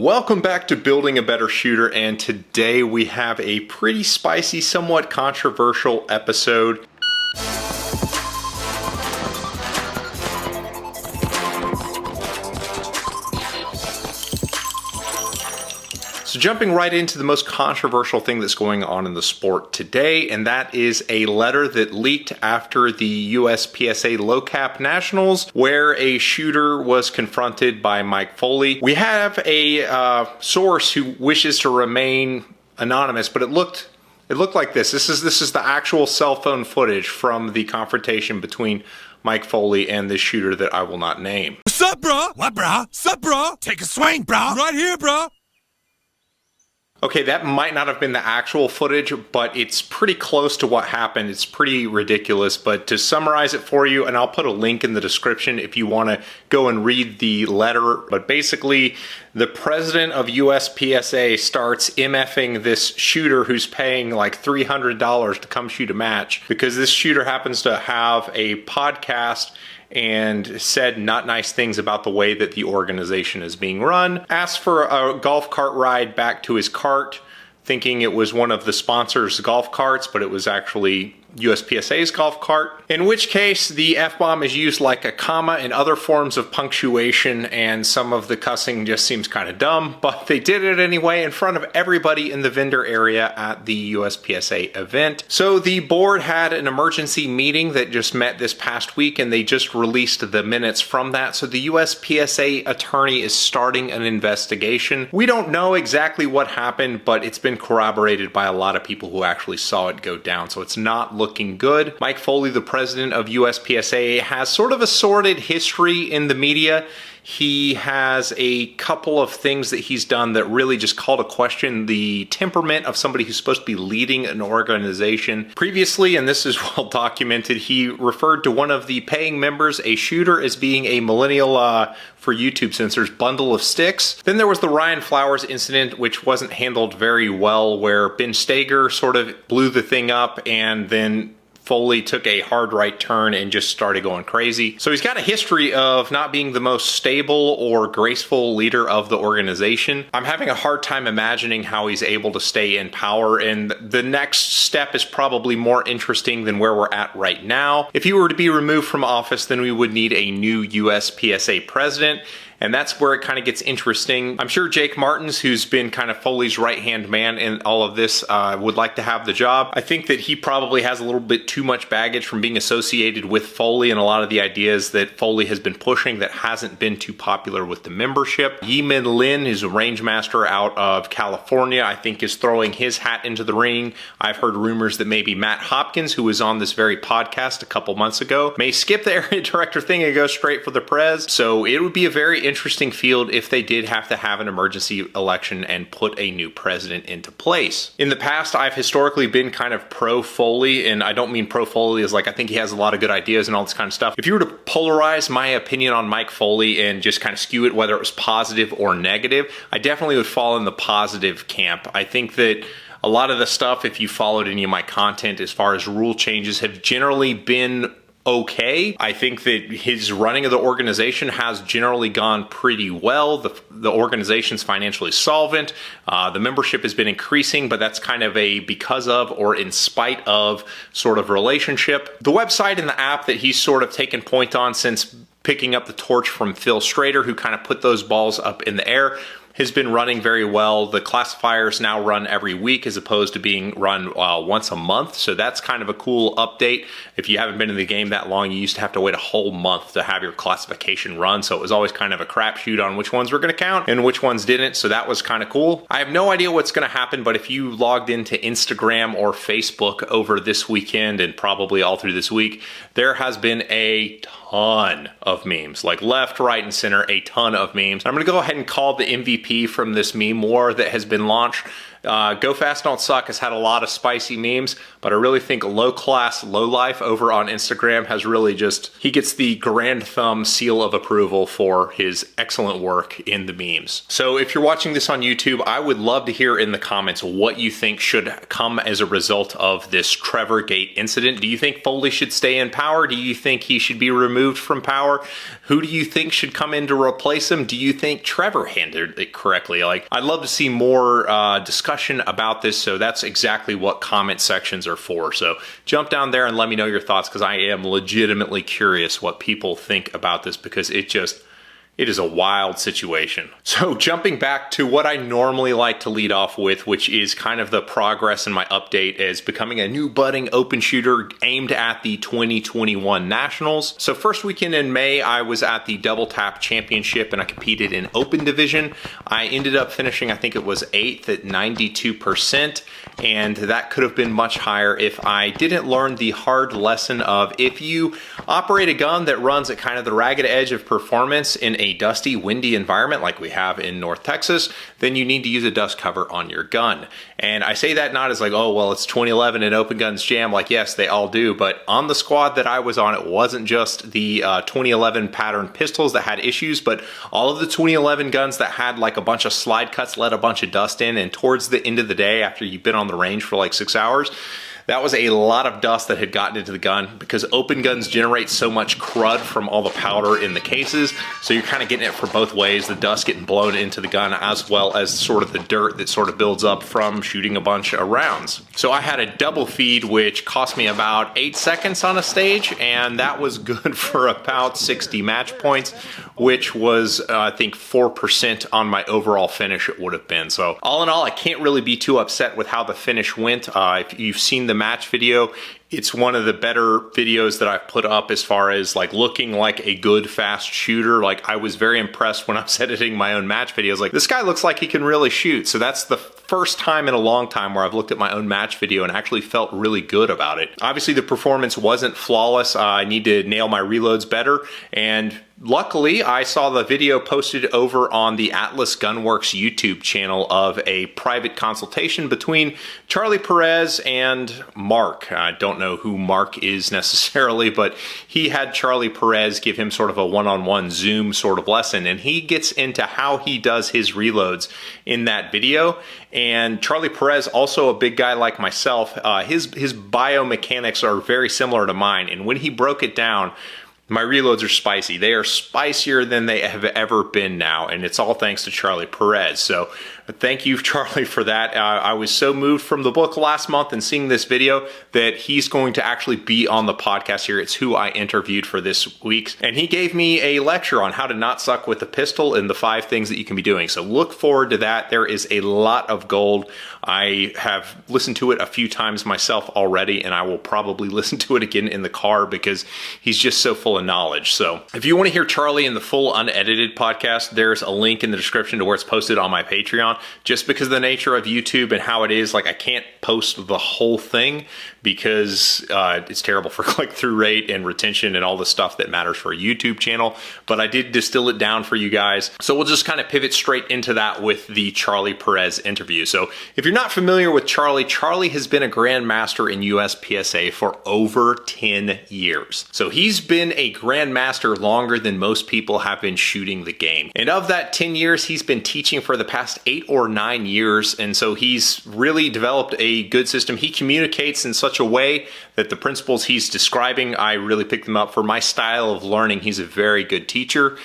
Welcome back to Building a Better Shooter, and today we have a pretty spicy, somewhat controversial episode. So jumping right into the most controversial thing that's going on in the sport today, and that is a letter that leaked after the USPSA Locap Nationals, where a shooter was confronted by Mike Foley. We have a source who wishes to remain anonymous, but it looked like this. This is the actual cell phone footage from the confrontation between Mike Foley and this shooter that I will not name. What's up, bro? What, bro? Sup, bro? Take a swing, bro. Right here, bro. Okay, that might not have been the actual footage, but it's pretty close to what happened. It's pretty ridiculous, but to summarize it for you, and I'll put a link in the description if you want to go and read the letter, but basically, the president of USPSA starts MFing this shooter who's paying like $300 to come shoot a match because this shooter happens to have a podcast and said not nice things about the way that the organization is being run. Asked for a golf cart ride back to his cart, thinking it was one of the sponsors' golf carts, but it was actually USPSA's golf cart, in which case the F-bomb is used like a comma and other forms of punctuation, and some of the cussing just seems kind of dumb, but they did it anyway in front of everybody in the vendor area at the USPSA event. So the board had an emergency meeting that just met this past week, and they just released the minutes from that. So the USPSA attorney is starting an investigation. We don't know exactly what happened, but it's been corroborated by a lot of people who actually saw it go down, so it's not looking good. Mike Foley, the president of USPSA, has sort of a sordid history in the media. He has a couple of things that he's done that really just call to question the temperament of somebody who's supposed to be leading an organization. Previously, and this is well documented, he referred to one of the paying members, a shooter, as being a millennial, for YouTube censors, bundle of sticks. Then there was the Ryan Flowers incident, which wasn't handled very well, where Ben Stager sort of blew the thing up, and then Foley took a hard right turn and just started going crazy. So he's got a history of not being the most stable or graceful leader of the organization. I'm having a hard time imagining how he's able to stay in power, and the next step is probably more interesting than where we're at right now. If he were to be removed from office, then we would need a new USPSA president, and that's where it kind of gets interesting. I'm sure Jake Martins, who's been kind of Foley's right-hand man in all of this, would like to have the job. I think that he probably has a little bit too much baggage from being associated with Foley and a lot of the ideas that Foley has been pushing that hasn't been too popular with the membership. Yi-Min Lin, who's a range master out of California, I think is throwing his hat into the ring. I've heard rumors that maybe Matt Hopkins, who was on this very podcast a couple months ago, may skip the area director thing and go straight for the Perez. So it would be a very interesting field if they did have to have an emergency election and put a new president into place. In the past, I've historically been kind of pro-Foley, and I don't mean pro-Foley as like I think he has a lot of good ideas and all this kind of stuff. If you were to polarize my opinion on Mike Foley and just kind of skew it whether it was positive or negative, I definitely would fall in the positive camp. I think that a lot of the stuff, if you followed any of my content as far as rule changes, have generally been okay. I think that his running of the organization has generally gone pretty well. The organization's financially solvent. The membership has been increasing, but that's kind of a because of or in spite of sort of relationship. The website and the app that he's sort of taken point on since picking up the torch from Phil Strader, who kind of put those balls up in the air, has been running very well. The classifiers now run every week as opposed to being run once a month. So that's kind of a cool update. If you haven't been in the game that long, you used to have to wait a whole month to have your classification run. So it was always kind of a crapshoot on which ones were going to count and which ones didn't. So that was kind of cool. I have no idea what's going to happen, but if you logged into Instagram or Facebook over this weekend and probably all through this week, there has been a ton of memes, like left, right, and center, a ton of memes. I'm going to go ahead and call the MVP from this meme war that has been launched. Go Fast Don't Suck has had a lot of spicy memes, but I really think Low Class Low Life over on Instagram has really he gets the grand thumb seal of approval for his excellent work in the memes. So if you're watching this on YouTube, I would love to hear in the comments what you think should come as a result of this Trevorgate incident. Do you think Foley should stay in power? Do you think he should be removed from power? Who do you think should come in to replace him? Do you think Trevor handled it correctly? Like, I'd love to see more discussion about this, so that's exactly what comment sections are for. So jump down there and let me know your thoughts, because I am legitimately curious what people think about this, because it is a wild situation. So jumping back to what I normally like to lead off with, which is kind of the progress in my update as becoming a new budding open shooter aimed at the 2021 Nationals. So first weekend in May, I was at the Double Tap Championship and I competed in Open Division. I ended up finishing, I think it was 8th at 92%, and that could have been much higher if I didn't learn the hard lesson of, if you operate a gun that runs at kind of the ragged edge of performance in a dusty, windy environment like we have in North Texas, then you need to use a dust cover on your gun. And I say that not as like, oh, well, it's 2011 and Open Guns Jam. Like, yes, they all do. But on the squad that I was on, it wasn't just the 2011 pattern pistols that had issues, but all of the 2011 guns that had like a bunch of slide cuts, let a bunch of dust in. And towards the end of the day, after you've been on the range for like 6 hours, that was a lot of dust that had gotten into the gun, because open guns generate so much crud from all the powder in the cases. So you're kind of getting it from both ways, the dust getting blown into the gun, as well as sort of the dirt that sort of builds up from shooting a bunch of rounds. So I had a double feed, which cost me about 8 seconds on a stage, and that was good for about 60 match points, which was, I think, 4% on my overall finish it would have been. So all in all, I can't really be too upset with how the finish went. If you've seen the match video, it's one of the better videos that I've put up as far as like looking like a good fast shooter. Like, I was very impressed when I was editing my own match videos. Like, this guy looks like he can really shoot. So that's the first time in a long time where I've looked at my own match video and actually felt really good about it. Obviously, the performance wasn't flawless. I need to nail my reloads better. And luckily, I saw the video posted over on the Atlas Gunworks YouTube channel of a private consultation between Charlie Perez and Mark. I don't know who Mark is necessarily, but he had Charlie Perez give him sort of a one-on-one Zoom sort of lesson, and he gets into how he does his reloads in that video. And Charlie Perez, also a big guy like myself, his biomechanics are very similar to mine, and when he broke it down, my reloads are spicy. They are spicier than they have ever been now, and it's all thanks to Charlie Perez. So thank you, Charlie, for that. I was so moved from the book last month and seeing this video that he's going to actually be on the podcast here. It's who I interviewed for this week, and he gave me a lecture on how to not suck with the pistol and the 5 things that you can be doing. So look forward to that. There is a lot of gold. I have listened to it a few times myself already, and I will probably listen to it again in the car because he's just so full of knowledge. So if you want to hear Charlie in the full unedited podcast, there's a link in the description to where it's posted on my Patreon. Just because of the nature of YouTube and how it is, like, I can't post the whole thing because it's terrible for click-through rate and retention and all the stuff that matters for a YouTube channel. But I did distill it down for you guys. So we'll just kind of pivot straight into that with the Charlie Perez interview. So if you're not familiar with Charlie, Charlie has been a Grandmaster in USPSA for over 10 years. So he's been a Grandmaster longer than most people have been shooting the game. And of that 10 years, he's been teaching for the past 8 or 9 years. And so he's really developed a good system. He communicates in such a way that the principles he's describing, I really pick them up for my style of learning. He's a very good teacher.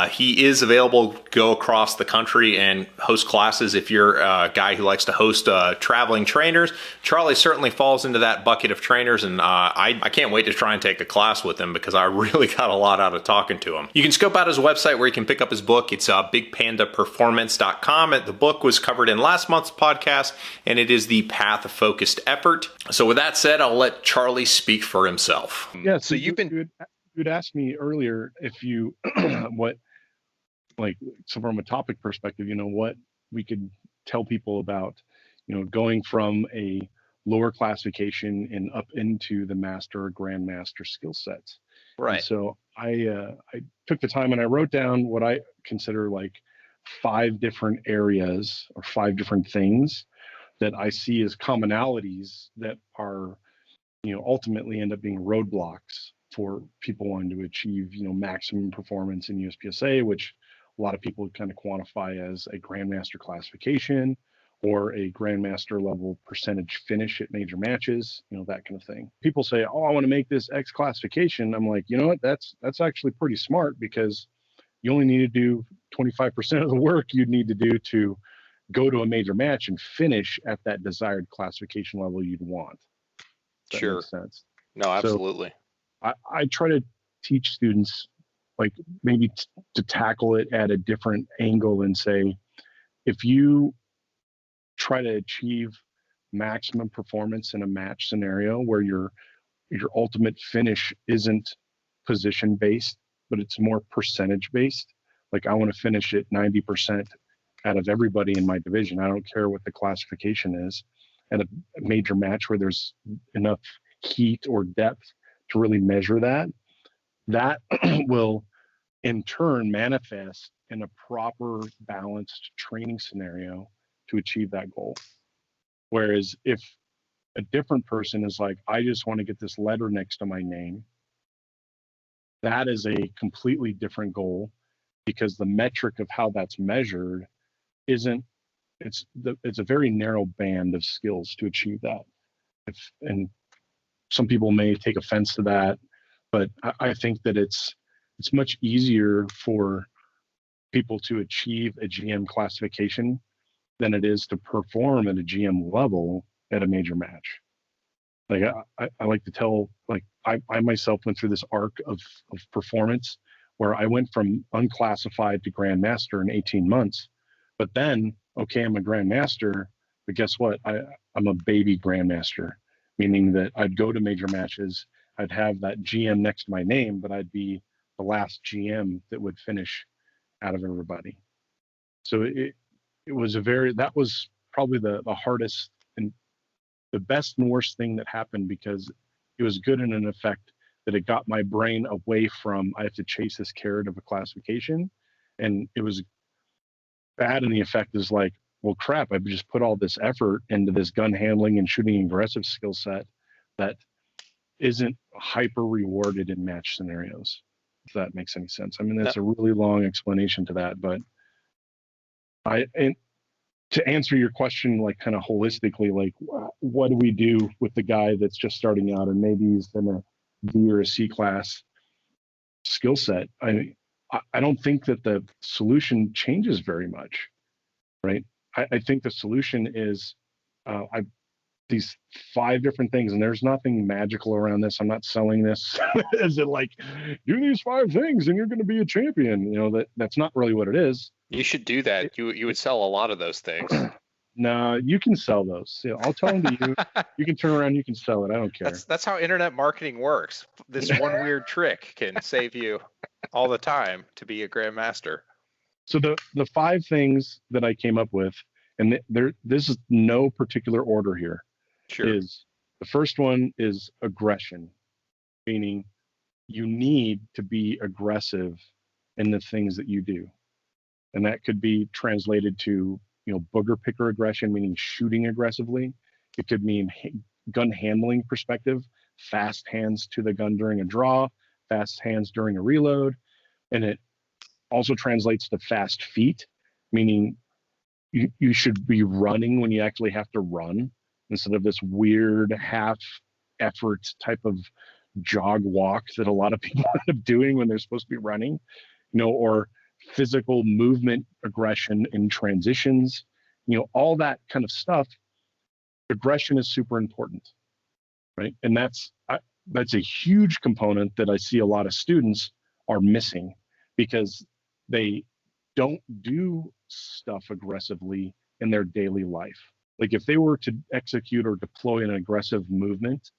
He is available to go across the country and host classes if you're a guy who likes to host traveling trainers. Charlie certainly falls into that bucket of trainers, and I can't wait to try and take a class with him because I really got a lot out of talking to him. You can scope out his website where you can pick up his book. It's bigpandaperformance.com. The book was covered in last month's podcast, and it is the path-focused effort. So with that said, I'll let Charlie speak for himself. Yeah, so you've been... You'd asked me earlier if you so from a topic perspective, what we could tell people about, going from a lower classification and up into the master or grandmaster skill sets. Right. And so I took the time and I wrote down what I consider like 5 different areas or 5 different things that I see as commonalities that are, ultimately end up being roadblocks for people wanting to achieve, maximum performance in USPSA, which a lot of people would kind of quantify as a grandmaster classification or a grandmaster level percentage finish at major matches, that kind of thing. People say, oh, I want to make this X classification. I'm like, you know what? That's actually pretty smart, because you only need to do 25% of the work you'd need to do to go to a major match and finish at that desired classification level you'd want. That Sure. makes sense. No, absolutely. So I try to teach students, like, maybe to tackle it at a different angle and say, if you try to achieve maximum performance in a match scenario where your ultimate finish isn't position based, but it's more percentage based, like, I want to finish at 90% out of everybody in my division. I don't care what the classification is, at a major match where there's enough heat or depth to really measure that will in turn manifest in a proper balanced training scenario to achieve that goal. Whereas if a different person is like, I just want to get this letter next to my name, that is a completely different goal, because the metric of how that's measured isn't, it's a very narrow band of skills to achieve that. And some people may take offense to that, but I think that it's much easier for people to achieve a GM classification than it is to perform at a GM level at a major match. Like, I like to tell, like, I myself went through this arc of performance where I went from unclassified to grandmaster in 18 months. But then, okay, I'm a grandmaster, but guess what? I'm a baby grandmaster, meaning that I'd go to major matches, I'd have that GM next to my name, but I'd be the last GM that would finish out of everybody. So it was that was probably the hardest and the best and worst thing that happened, because it was good in an effect that it got my brain away from, I have to chase this carrot of a classification. And it was bad in the effect is like, well, crap, I've just put all this effort into this gun handling and shooting aggressive skill set that isn't hyper rewarded in match scenarios, if that makes any sense. I mean, that's a really long explanation to that, but and to answer your question, like, kind of holistically, like, what do we do with the guy that's just starting out and maybe he's in a D or a C class skill set? I don't think that the solution changes very much, right? I think the solution is these 5 different things, and there's nothing magical around this. I'm not selling this as it like, do these 5 things and you're going to be a champion. That's not really what it is. You should do that. You would sell a lot of those things. No, you can sell those. I'll tell them to you. You can turn around, you can sell it. I don't care. That's how internet marketing works. This one weird trick can save you all the time to be a grandmaster. So the 5 things that I came up with, and this is no particular order here. Sure. Is the first one is aggression, meaning you need to be aggressive in the things that you do. And that could be translated to, booger picker aggression, meaning shooting aggressively. It could mean gun handling perspective, fast hands to the gun during a draw, fast hands during a reload. And it also translates to fast feet, meaning you should be running when you actually have to run, instead of this weird half effort type of jog walk that a lot of people end up doing when they're supposed to be running, or physical movement aggression in transitions, all that kind of stuff. Aggression is super important, right? And that's a huge component that I see a lot of students are missing, because they don't do stuff aggressively in their daily life. Like, if they were to execute or deploy an aggressive movement,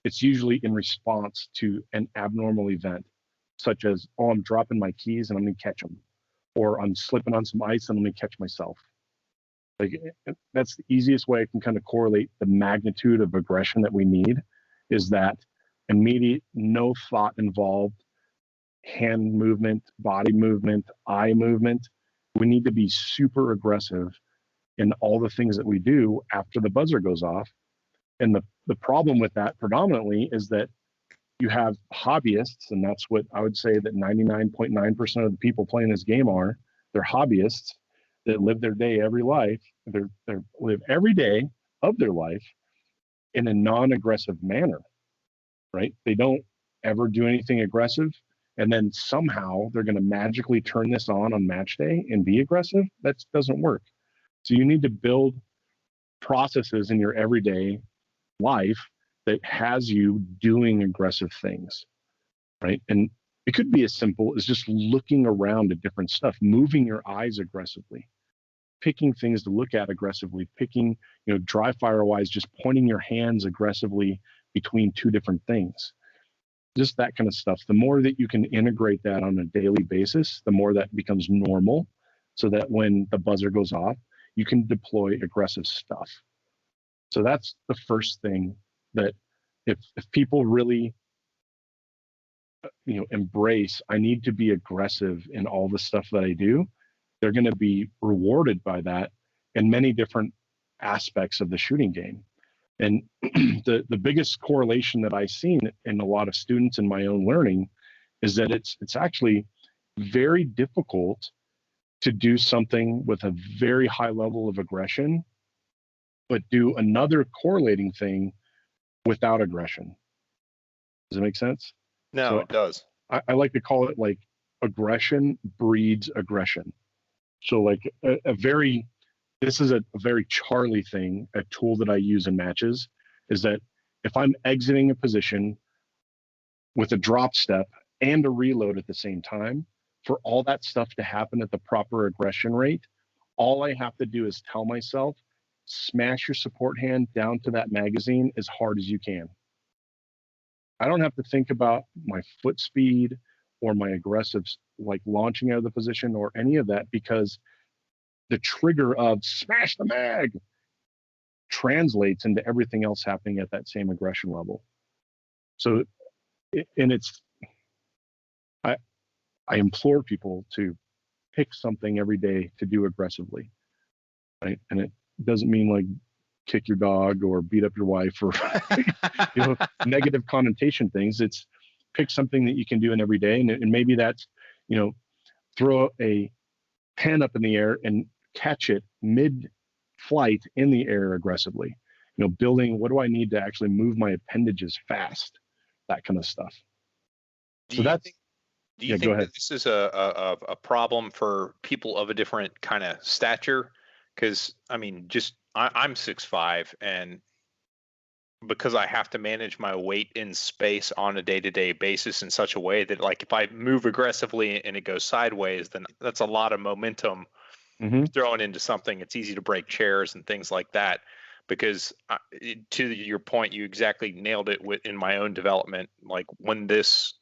it's usually in response to an abnormal event, such as, oh, I'm dropping my keys and I'm going to catch them, or I'm slipping on some ice and I'm going to catch myself. Like, that's the easiest way I can kind of correlate the magnitude of aggression that we need, is that immediate, no thought involved hand movement, body movement, eye movement. We need to be super aggressive in all the things that we do after the buzzer goes off. And the problem with that predominantly is that you have hobbyists, and that's what I would say that 99.9% of the people playing this game are. They're hobbyists that live their day every life. They live every day of their life in a non-aggressive manner, right? They don't ever do anything aggressive, and then somehow they're going to magically turn this on match day and be aggressive. That doesn't work. So you need to build processes in your everyday life that has you doing aggressive things, right? And it could be as simple as just looking around at different stuff, moving your eyes aggressively, picking things to look at aggressively, picking, dry fire wise, just pointing your hands aggressively between two different things. Just that kind of stuff. The more that you can integrate that on a daily basis, the more that becomes normal, so that when the buzzer goes off, you can deploy aggressive stuff. So that's the first thing, that if people really embrace, I need to be aggressive in all the stuff that I do, they're going to be rewarded by that in many different aspects of the shooting game. And the biggest correlation that I've seen in a lot of students in my own learning is that it's actually very difficult to do something with a very high level of aggression, but do another correlating thing without aggression. Does it make sense? No, So it does. I like to call it like aggression breeds aggression. So like this is a very Charlie thing, a tool that I use in matches, is that if I'm exiting a position with a drop step and a reload at the same time, for all that stuff to happen at the proper aggression rate, all I have to do is tell myself, smash your support hand down to that magazine as hard as you can. I don't have to think about my foot speed or my aggressive, like launching out of the position or any of that, because the trigger of smash the mag translates into everything else happening at that same aggression level. So, and I implore people to pick something every day to do aggressively, right? And it doesn't mean like kick your dog or beat up your wife or negative connotation things. It's pick something that you can do in every day, and maybe that's throw a pen up in the air and catch it mid-flight in the air aggressively. Building, what do I need to actually move my appendages fast? That kind of stuff. Do you think that this is a problem for people of a different kind of stature? Because I'm 6'5", and because I have to manage my weight in space on a day-to-day basis in such a way that, like, if I move aggressively and it goes sideways, then that's a lot of momentum thrown into something. It's easy to break chairs and things like that. Because to your point, you exactly nailed it in my own development. Like, when this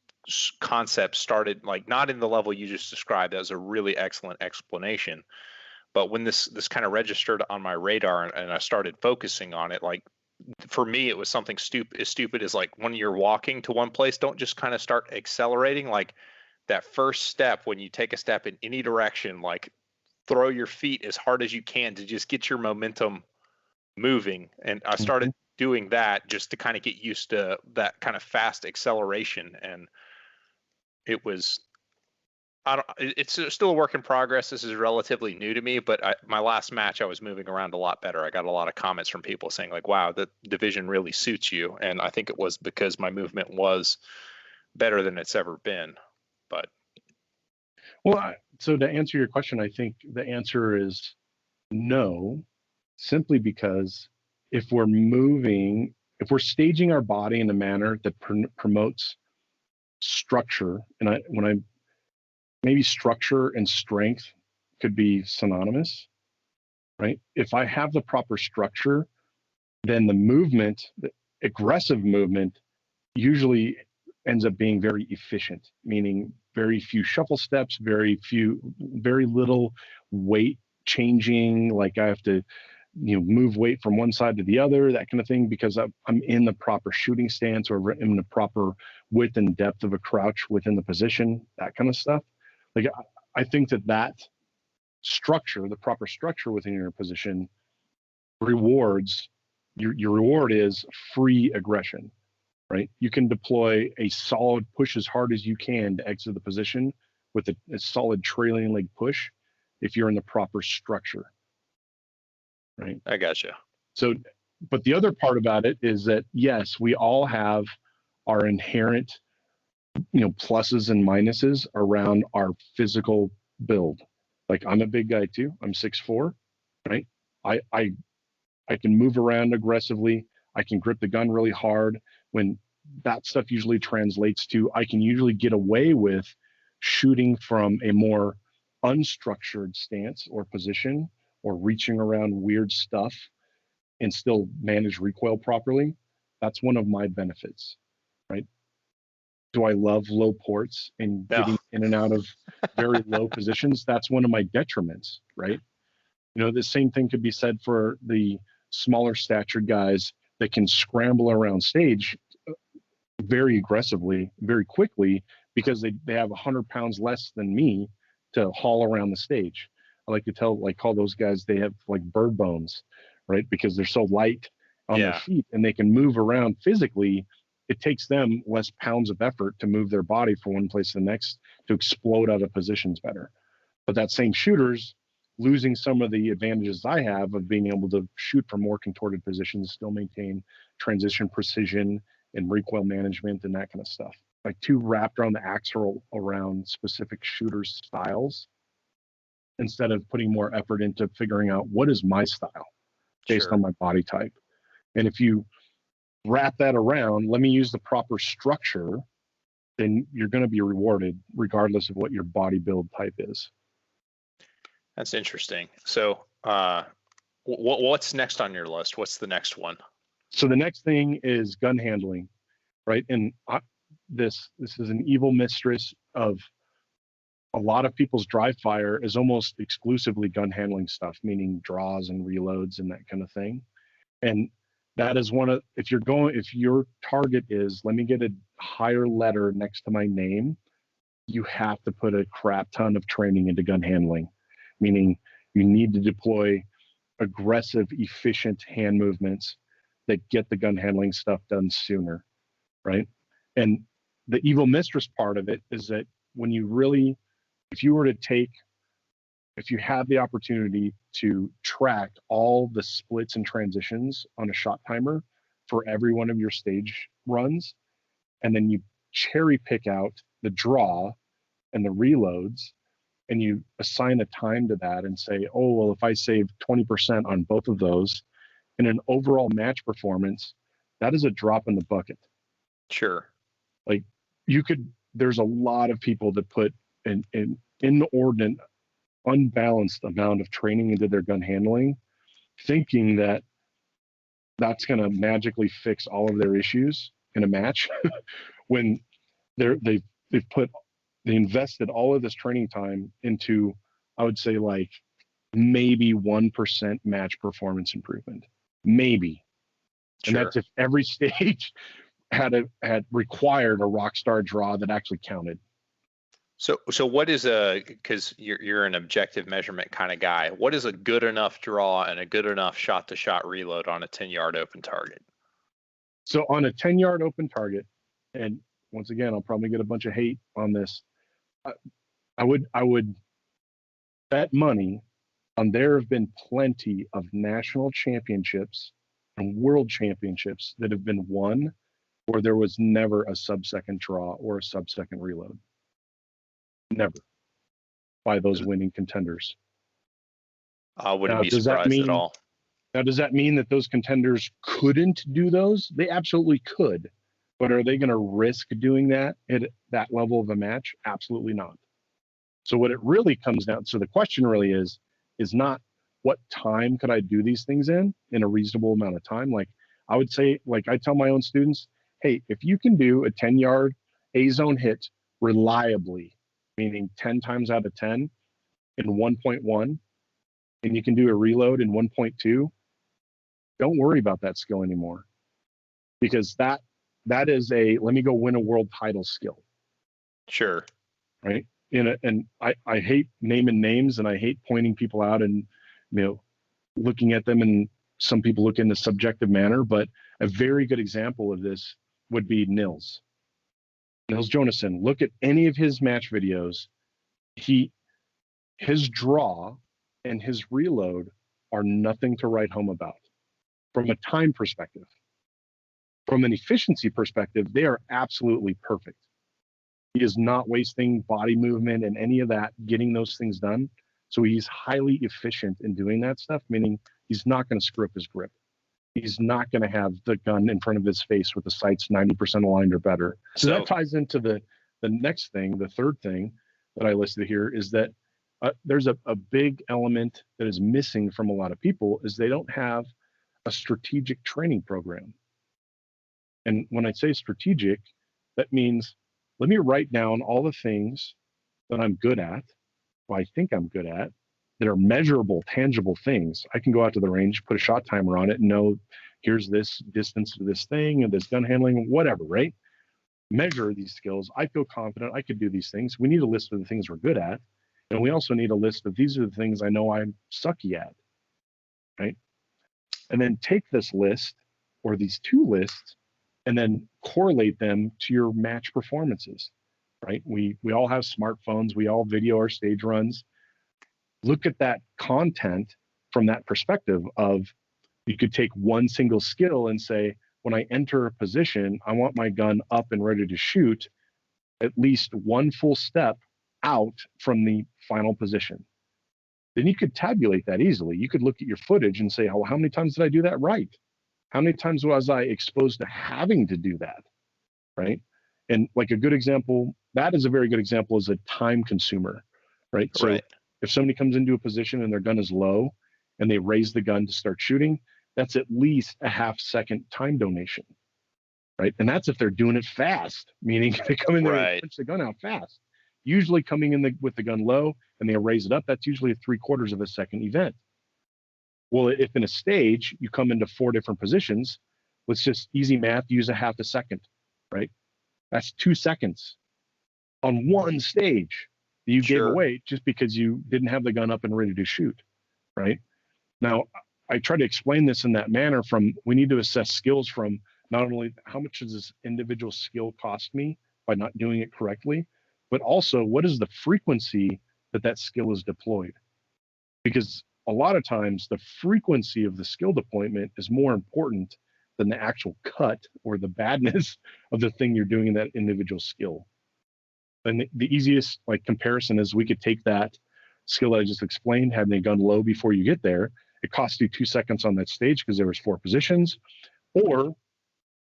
concept started, like, not in the level you just described, that was a really excellent explanation. But when this kind of registered on my radar and I started focusing on it, like, for me, it was something stupid as like, when you're walking to one place, don't just kind of start accelerating. Like, that first step, when you take a step in any direction, like, throw your feet as hard as you can to just get your momentum moving. And I started doing that just to kind of get used to that kind of fast acceleration. And it was, it's still a work in progress. This is relatively new to me, but my last match, I was moving around a lot better. I got a lot of comments from people saying, like, wow, the division really suits you. And I think it was because my movement was better than it's ever been. But so to answer your question, I think the answer is no, simply because if we're staging our body in a manner that promotes structure, and maybe structure and strength could be synonymous, right? If I have the proper structure, then the movement, the aggressive movement, usually ends up being very efficient, meaning very few shuffle steps, very little weight changing. Like, I have to, move weight from one side to the other, that kind of thing, because I'm in the proper shooting stance or in the proper width and depth of a crouch within the position, that kind of stuff. Like, I think that structure, the proper structure within your position rewards, your reward is free aggression, right? You can deploy a solid push as hard as you can to exit the position with a solid trailing leg push if you're in the proper structure, right? I gotcha. So, but the other part about it is that, yes, we all have our inherent, pluses and minuses around our physical build. Like, I'm a big guy too. I'm 6'4", right? I can move around aggressively. I can grip the gun really hard. When that stuff usually translates to, I can usually get away with shooting from a more unstructured stance or position, or reaching around weird stuff and still manage recoil properly. That's one of my benefits, right? Do I love low ports and getting in and out of very low positions? That's one of my detriments, right? The same thing could be said for the smaller statured guys that can scramble around stage very aggressively, very quickly, because they have 100 pounds less than me to haul around the stage. I like to call those guys, they have like bird bones, right? Because they're so light on their feet and they can move around physically. It takes them less pounds of effort to move their body from one place to the next to explode out of positions better. But that same shooter's losing some of the advantages I have of being able to shoot from more contorted positions, still maintain transition precision and recoil management and that kind of stuff. Like, too wrapped around the axle around specific shooters' styles instead of putting more effort into figuring out what is my style based on my body type. And if you wrap that around, let me use the proper structure, then you're going to be rewarded regardless of what your body build type is. That's interesting. So what's next on your list? What's the next one? So the next thing is gun handling, right? And this is an evil mistress of a lot of people's dry fire is almost exclusively gun handling stuff, meaning draws and reloads and that kind of thing. And that is if your target is, let me get a higher letter next to my name, you have to put a crap ton of training into gun handling, meaning you need to deploy aggressive, efficient hand movements that get the gun handling stuff done sooner, right? And the evil mistress part of it is that if you have the opportunity to track all the splits and transitions on a shot timer for every one of your stage runs, and then you cherry pick out the draw and the reloads, and you assign a time to that and say, oh, well, if I save 20% on both of those in an overall match performance, that is a drop in the bucket. Sure. Like, there's a lot of people that put an inordinate, unbalanced amount of training into their gun handling, thinking that that's going to magically fix all of their issues in a match when they invested all of this training time into, I would say, like maybe 1% match performance improvement, maybe. Sure. And that's if every stage had required a rock star draw that actually counted. So what is because you're an objective measurement kind of guy, what is a good enough draw and a good enough shot to shot reload on a 10-yard open target? So on a 10-yard open target, and once again, I'll probably get a bunch of hate on this. I would bet money on there have been plenty of national championships and world championships that have been won where there was never a sub-second draw or a sub-second reload. Never, by those winning contenders. I wouldn't be surprised at all. Now, does that mean that those contenders couldn't do those? They absolutely could. But are they going to risk doing that at that level of a match? Absolutely not. So what it really comes down to, so the question really is not what time could I do these things in a reasonable amount of time? Like, I would say, like I tell my own students, hey, if you can do a 10-yard A-zone hit reliably, meaning 10 times out of 10 in 1.1, and you can do a reload in 1.2, don't worry about that skill anymore. Because that is let me go win a world title skill. Sure. Right? and I hate naming names and I hate pointing people out and, looking at them, and some people look in a subjective manner, but a very good example of this would be Nils Jonassen. Look at any of his match videos. His draw and his reload are nothing to write home about from a time perspective. From an efficiency perspective, they are absolutely perfect. He is not wasting body movement and any of that getting those things done. So he's highly efficient in doing that stuff, meaning he's not going to screw up his grip. He's not going to have the gun in front of his face with the sights 90% aligned or better. So that ties into the next thing, the third thing that I listed here, is that there's a big element that is missing from a lot of people, is they don't have a strategic training program. And when I say strategic, that means let me write down all the things that I'm good at, or I think I'm good at, that are measurable, tangible things. I can go out to the range, put a shot timer on it, and know here's this distance to this thing and this gun handling, whatever, right? Measure these skills. I feel confident I could do these things. We need a list of the things we're good at. And we also need a list of these are the things I know I'm sucky at, right? And then take this list or these two lists and then correlate them to your match performances, right? We all have smartphones. We all video our stage runs. Look at that content from that perspective of, you could take one single skill and say, when I enter a position, I want my gun up and ready to shoot at least one full step out from the final position. Then you could tabulate that easily. You could look at your footage and say, oh, how many times did I do that right? How many times was I exposed to having to do that, right? And like a good example, that is a very good example, is a time consumer, right? So if somebody comes into a position and their gun is low and they raise the gun to start shooting, that's at least a half-second time donation, right? And that's if they're doing it fast, meaning they come in there and punch the gun out fast. Usually coming in with the gun low and they raise it up, that's usually a 3/4 of a second event. Well, if in a stage you come into 4 different positions, let's just easy math, use a half a second, right? That's 2 seconds on one stage that you gave away just because you didn't have the gun up and ready to shoot, right? Now, I try to explain this in that manner from, we need to assess skills from not only how much does this individual skill cost me by not doing it correctly, but also what is the frequency that skill is deployed? Because a lot of times the frequency of the skill deployment is more important than the actual cut or the badness of the thing you're doing in that individual skill. And the easiest comparison is, we could take that skill that I just explained, having a gun low before you get there. It costs you 2 seconds on that stage because there was 4 positions, or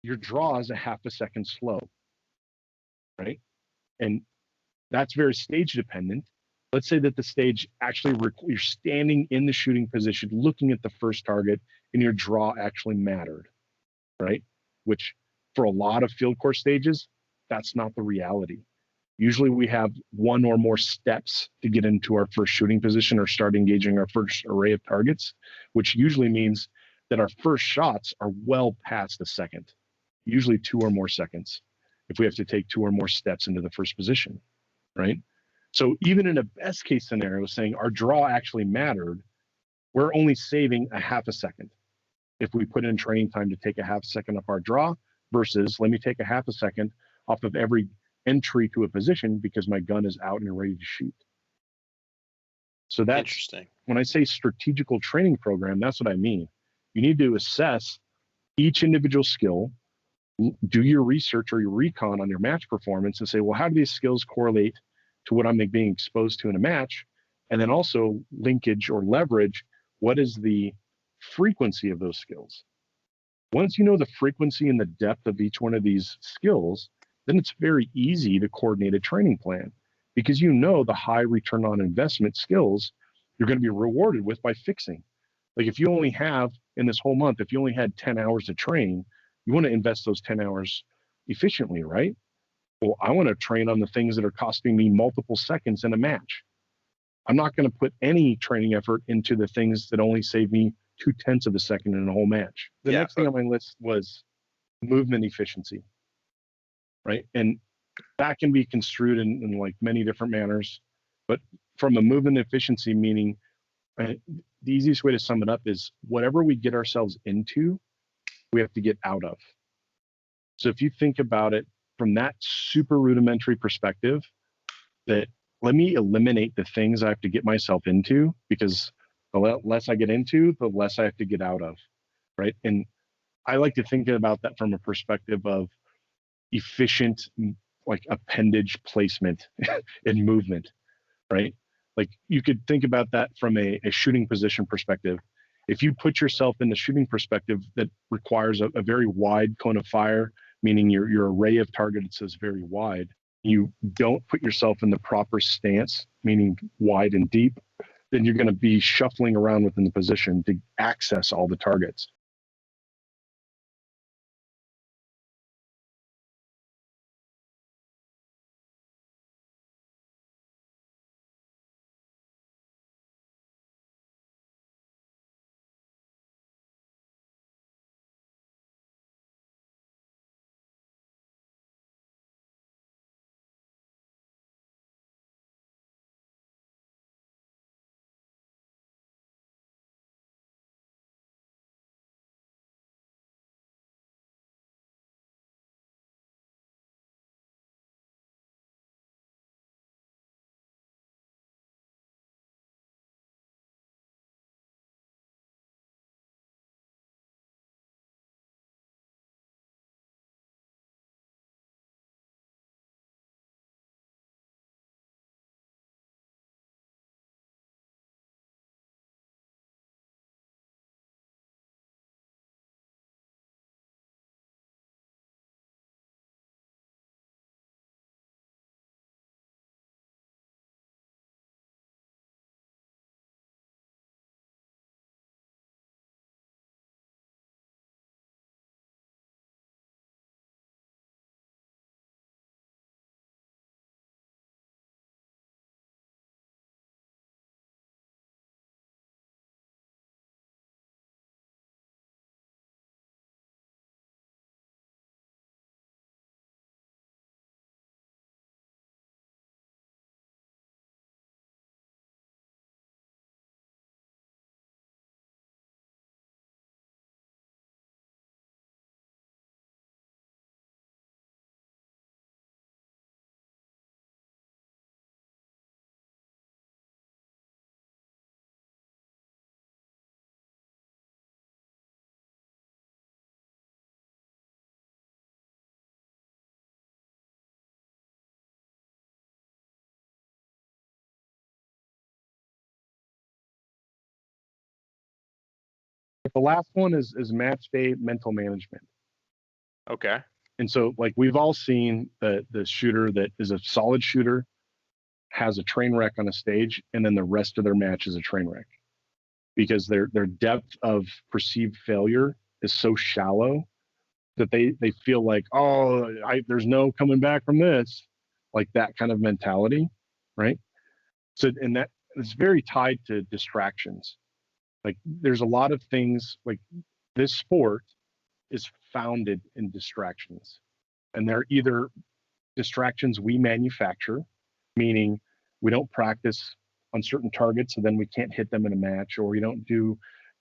your draw is a half a second slow, right? And that's very stage dependent. Let's say that the stage actually, you're standing in the shooting position, looking at the first target, and your draw actually mattered, right? Which for a lot of field course stages, that's not the reality. Usually we have 1 or more steps to get into our first shooting position or start engaging our first array of targets, which usually means that our first shots are well past a second, usually 2 or more seconds, if we have to take 2 or more steps into the first position, right? So even in a best case scenario, saying our draw actually mattered, we're only saving a half a second if we put in training time to take a half second off our draw, versus let me take a half a second off of every entry to a position because my gun is out and ready to shoot. So that's interesting. When I say strategical training program, that's what I mean. You need to assess each individual skill, do your research or your recon on your match performance, and say, well, how do these skills correlate to what I'm being exposed to in a match? And then also linkage or leverage, what is the frequency of those skills? Once you know the frequency and the depth of each one of these skills, then it's very easy to coordinate a training plan, because you know the high return on investment skills you're going to be rewarded with by fixing. Like if you only have, in this whole month, if you only had 10 hours to train, you want to invest those 10 hours efficiently, right? Well, I want to train on the things that are costing me multiple seconds in a match. I'm not going to put any training effort into the things that only save me 0.2 of a second in a whole match. The next thing on my list was movement efficiency. Right. And that can be construed in like many different manners. But from a movement efficiency, meaning the easiest way to sum it up is whatever we get ourselves into, we have to get out of. So if you think about it from that super rudimentary perspective, that let me eliminate the things I have to get myself into, because the less I get into, the less I have to get out of, right? And I like to think about that from a perspective of efficient, like appendage placement and movement, right? Like you could think about that from a shooting position perspective. If you put yourself in the shooting perspective that requires a very wide cone of fire, meaning your array of targets is very wide, you don't put yourself in the proper stance, meaning wide and deep, then you're going to be shuffling around within the position to access all the targets. The last one is match day mental management. Okay. And so like we've all seen the shooter that is a solid shooter has a train wreck on a stage, and then the rest of their match is a train wreck because their depth of perceived failure is so shallow that they feel like, oh, there's no coming back from this, like that kind of mentality, right? So, and that is very tied to distractions. Like there's a lot of things, like this sport is founded in distractions, and they're either distractions we manufacture, meaning we don't practice on certain targets, so then we can't hit them in a match, or we don't do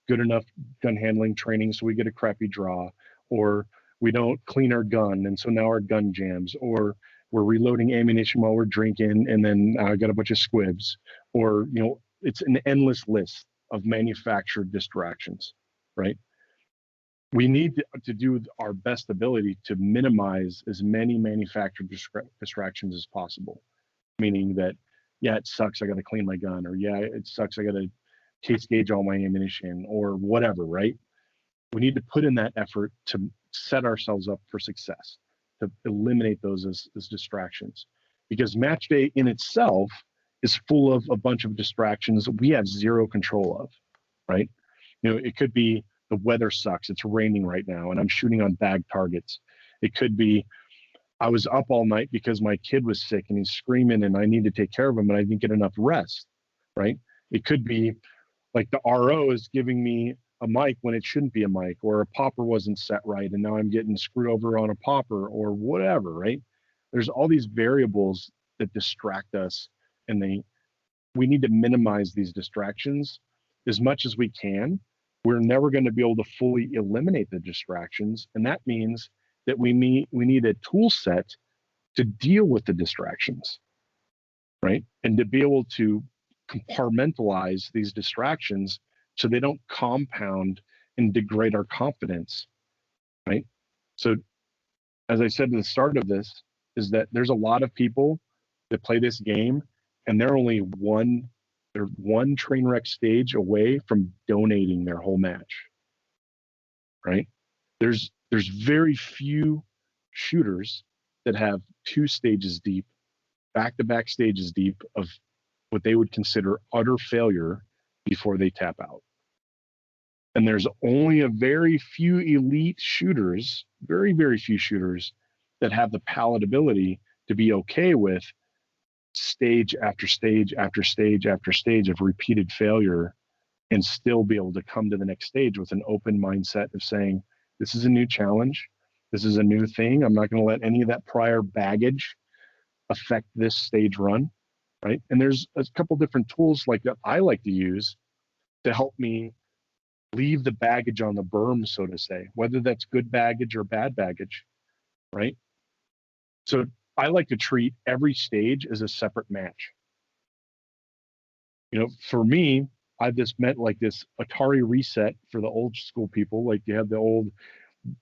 good enough gun handling training, so we get a crappy draw, or we don't clean our gun, and so now our gun jams, or we're reloading ammunition while we're drinking, and then I got a bunch of squibs, or it's an endless list of manufactured distractions, right? We need to do our best ability to minimize as many manufactured distractions as possible. Meaning that, yeah, it sucks, I got to clean my gun, or yeah, it sucks, I got to case gauge all my ammunition, or whatever, right? We need to put in that effort to set ourselves up for success, to eliminate those as distractions. Because match day in itself is full of a bunch of distractions we have zero control of, right? It could be the weather sucks, it's raining right now, and I'm shooting on bagged targets. It could be I was up all night because my kid was sick and he's screaming and I need to take care of him and I didn't get enough rest, right? It could be like the RO is giving me a mic when it shouldn't be a mic, or a popper wasn't set right and now I'm getting screwed over on a popper, or whatever, right? There's all these variables that distract us, and we need to minimize these distractions as much as we can. We're never going to be able to fully eliminate the distractions, and that means that we need a tool set to deal with the distractions, right? And to be able to compartmentalize these distractions so they don't compound and degrade our confidence, right? So as I said at the start of this, is that there's a lot of people that play this game and they're one train wreck stage away from donating their whole match, right? There's very few shooters that have 2 stages deep, back-to-back stages deep of what they would consider utter failure before they tap out. And there's only a very few elite shooters, very, very few shooters that have the palatability to be okay with stage after stage after stage after stage of repeated failure and still be able to come to the next stage with an open mindset of saying, this is a new challenge. This is a new thing. I'm not going to let any of that prior baggage affect this stage run, right? And there's a couple different tools like that I like to use to help me leave the baggage on the berm, so to say, whether that's good baggage or bad baggage, right? So I like to treat every stage as a separate match. You know, for me, I've just meant like this Atari reset for the old school people. Like you have the old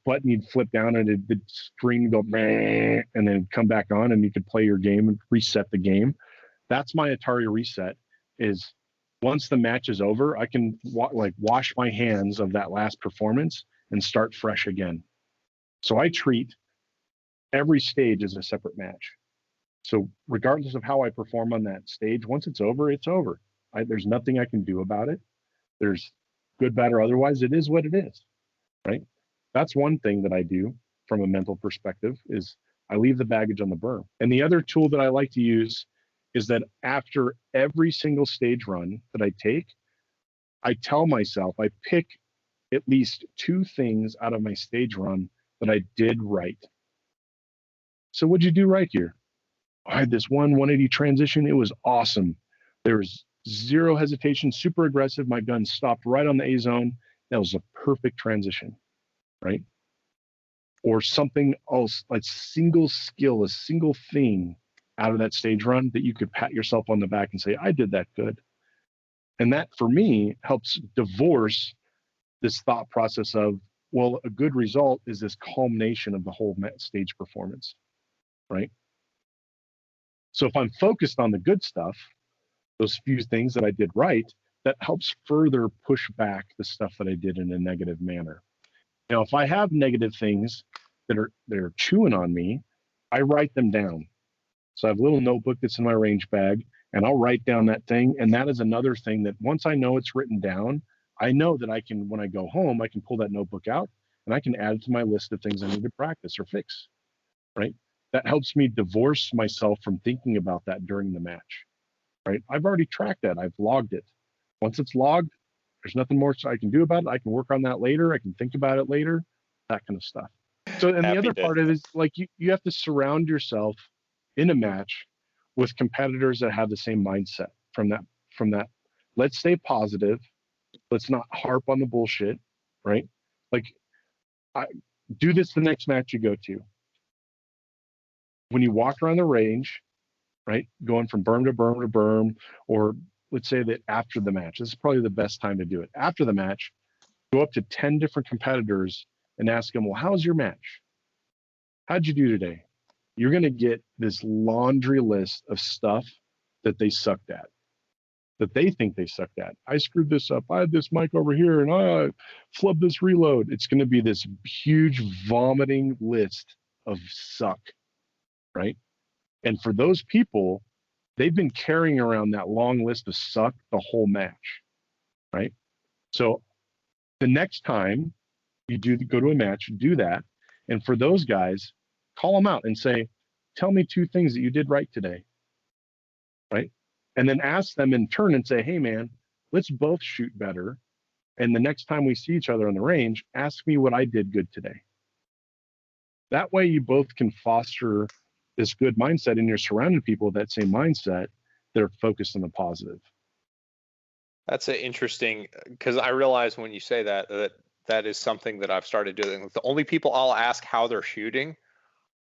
button you'd flip down and the screen would go and then come back on and you could play your game and reset the game. That's my Atari reset. Is once the match is over, I can wash my hands of that last performance and start fresh again. So I treat every stage as a separate match. So regardless of how I perform on that stage, once it's over, it's over. There's nothing I can do about it. There's good, bad, or otherwise. It is what it is, right? That's one thing that I do from a mental perspective is I leave the baggage on the berm. And the other tool that I like to use is that after every single stage run that I take, I tell myself, I pick at least 2 things out of my stage run that I did right. So what'd you do right here? I had this 180 transition. It was awesome. There was 0 hesitation, super aggressive. My gun stopped right on the A zone. That was a perfect transition, right? Or something else, like single skill, a single thing out of that stage run that you could pat yourself on the back and say, I did that good. And that for me helps divorce this thought process of, well, a good result is this culmination of the whole stage performance, right? So if I'm focused on the good stuff, those few things that I did right, that helps further push back the stuff that I did in a negative manner. Now, if I have negative things that are chewing on me, I write them down. So I have a little notebook that's in my range bag, and I'll write down that thing. And that is another thing that once I know it's written down, I know that I can, when I go home, I can pull that notebook out and I can add it to my list of things I need to practice or fix, right? That helps me divorce myself from thinking about that during the match, right? I've already tracked that. I've logged it. Once it's logged, there's nothing more I can do about it. I can work on that later. I can think about it later, that kind of stuff. So, and the other part of it is like you have to surround yourself in a match with competitors that have the same mindset from that. Let's stay positive. Let's not harp on the bullshit, right? Like, do this the next match you go to. When you walk around the range, right, going from berm to berm to berm, or let's say that after the match, this is probably the best time to do it. After the match, go up to 10 different competitors and ask them, well, how's your match? How'd you do today? You're going to get this laundry list of stuff that they sucked at, that they think they sucked at. I screwed this up. I had this mic over here and I flubbed this reload. It's going to be this huge vomiting list of suck, right? And for those people, they've been carrying around that long list of suck the whole match, right? So the next time you go to a match, do that. And for those guys, call them out and say, tell me 2 things that you did right today, right? And then ask them in turn and say, hey, man, let's both shoot better. And the next time we see each other on the range, ask me what I did good today. That way you both can foster this good mindset and you're surrounded people with that same mindset, they're focused on the positive. That's an interesting, because I realize when you say that is something that I've started doing. The only people I'll ask how they're shooting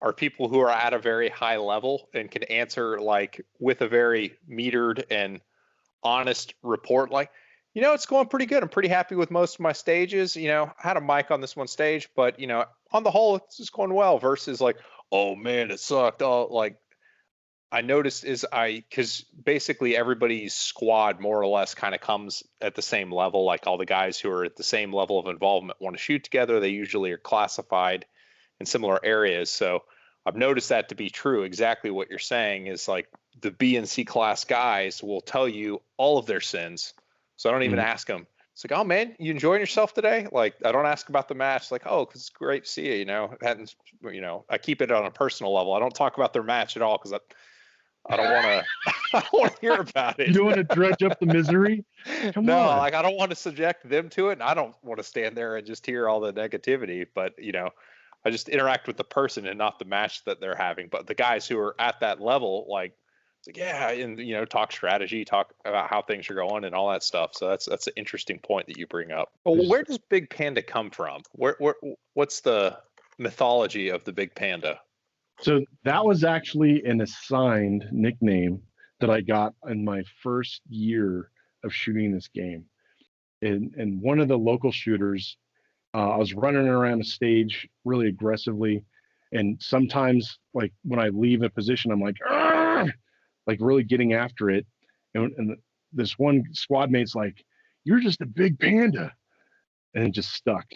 are people who are at a very high level and can answer like with a very metered and honest report. Like, it's going pretty good. I'm pretty happy with most of my stages. I had a mic on this one stage, but on the whole, it's just going well. Versus like, oh man, it sucked. Oh, like I noticed because basically everybody's squad more or less kind of comes at the same level. Like all the guys who are at the same level of involvement want to shoot together. They usually are classified in similar areas. So I've noticed that to be true. Exactly what you're saying is like the B and C class guys will tell you all of their sins. So I don't even ask them. It's like, oh man, you enjoying yourself today? Like I don't ask about the match. Like, oh, cause it's great to see you. I keep it on a personal level. I don't talk about their match at all because I don't want to. I don't want to hear about it. You don't want to dredge up the misery. Come on. Like I don't want to subject them to it, and I don't want to stand there and just hear all the negativity. But I just interact with the person and not the match that they're having. But the guys who are at that level, like, it's like yeah, and talk strategy, talk about how things are going, and all that stuff. So that's an interesting point that you bring up. Well, where does Big Panda come from? What's the mythology of the Big Panda? So that was actually an assigned nickname that I got in my first year of shooting this game. And one of the local shooters, I was running around a stage really aggressively. And sometimes like when I leave a position, I'm like, "Argh!" Like really getting after it. And this one squad mate's like, you're just a big panda. And it just stuck.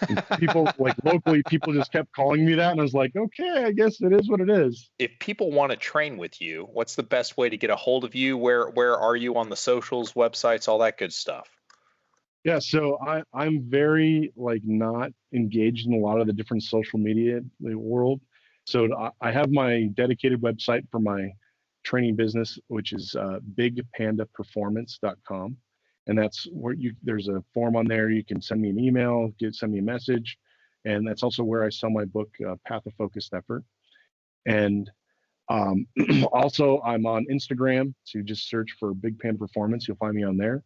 And people like locally, people just kept calling me that. And I was like, okay, I guess it is what it is. If people want to train with you, what's the best way to get a hold of you? Where are you on the socials, websites, all that good stuff? Yeah, so I'm very like not engaged in a lot of the different social media world. So I have my dedicated website for my training business, which is bigpandaperformance.com. And that's where there's a form on there. You can send me an email, send me a message. And that's also where I sell my book, Path of Focused Effort. And also I'm on Instagram. So you just search for Big Panda Performance. You'll find me on there.